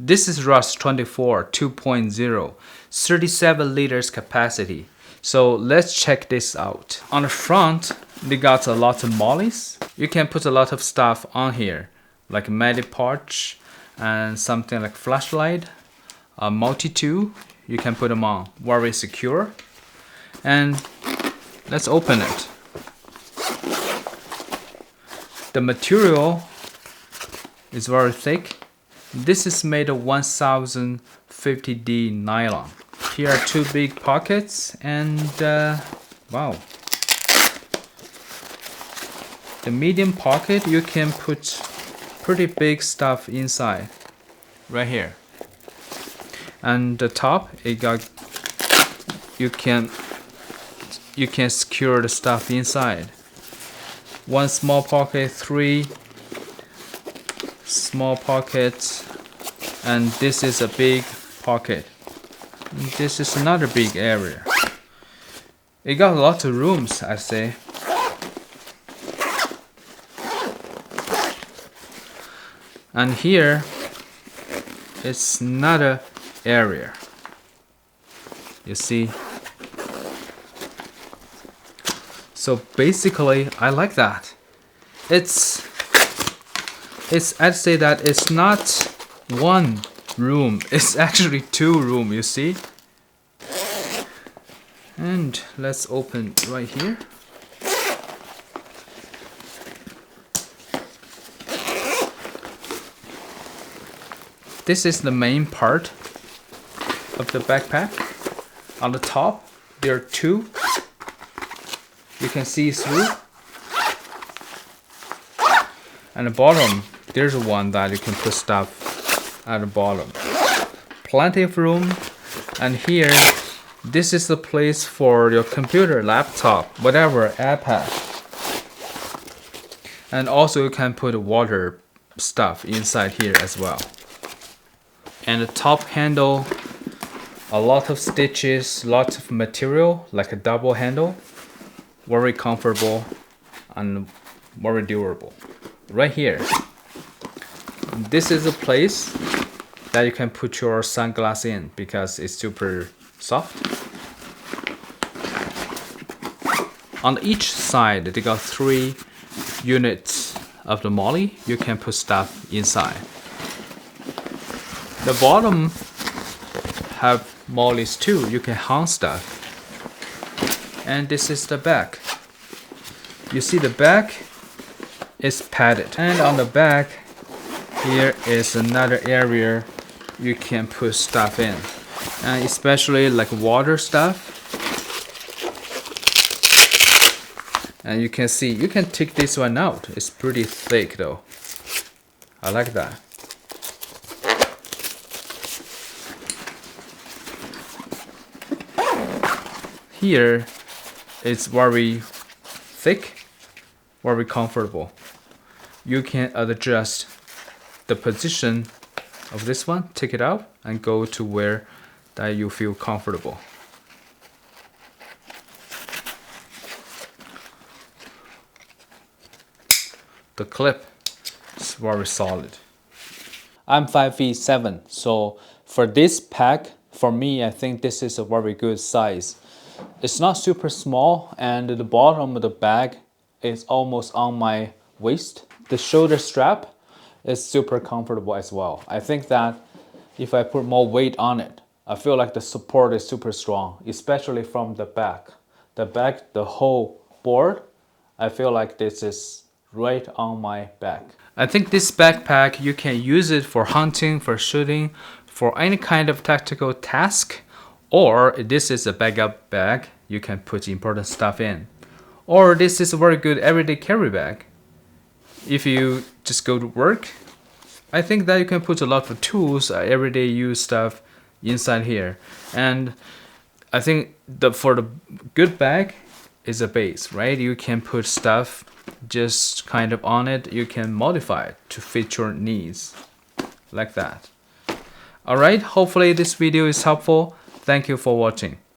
This is Rust 24 2.0, 37 liters capacity. So let's check this out. On the front, they got a lot of mollies. You can put a lot of stuff on here, like medic pouch and something like flashlight, a multi-tool. You can put them on, very secure. And let's open it. The material is very thick. This is made of 1050D nylon. Here are two big pockets and wow. The medium pocket, you can put pretty big stuff inside, right here. And the top, it got you can secure the stuff inside. One small pocket, three small pockets, and this is a big pocket. This is another big area. It got lots of rooms, I say. And here it's another area. You see? So basically, I like that. I'd say that it's not one room, it's actually two rooms, you see? And let's open right here. This is the main part of the backpack. On the top, there are two. You can see through. And the bottom, there's one that you can put stuff at the bottom. Plenty of room. And here, this is the place for your computer, laptop, whatever, iPad. And also you can put water stuff inside here as well. And the top handle, a lot of stitches, lots of material, like a double handle. Very comfortable and very durable. Right here, this is a place that you can put your sunglasses in because it's super soft. On each side, they got 3 units of the molly. You can put stuff inside. The bottom have mollies too. You can hang stuff. And this is the back. You see the back is padded. And on the back, here is another area you can put stuff in. And especially like water stuff. And you can see, you can take this one out. It's pretty thick though. I like that. Here, it's very thick, very comfortable. You can adjust the position of this one, take it out, and go to where that you feel comfortable. The clip is very solid. I'm 5'7", so for this pack, for me, I think this is a very good size. It's not super small, and the bottom of the bag is almost on my waist. The shoulder strap is super comfortable as well. I think that if I put more weight on it, I feel like the support is super strong, especially from the back. The back, the whole board, I feel like this is right on my back. I think this backpack, you can use it for hunting, for shooting, for any kind of tactical task. Or this is a backup bag, you can put important stuff in. Or this is a very good everyday carry bag. If you just go to work, I think that you can put a lot of tools, everyday use stuff inside here. And I think for the good bag is a base, right? You can put stuff just kind of on it. You can modify it to fit your needs, like that. Alright, hopefully this video is helpful. Thank you for watching.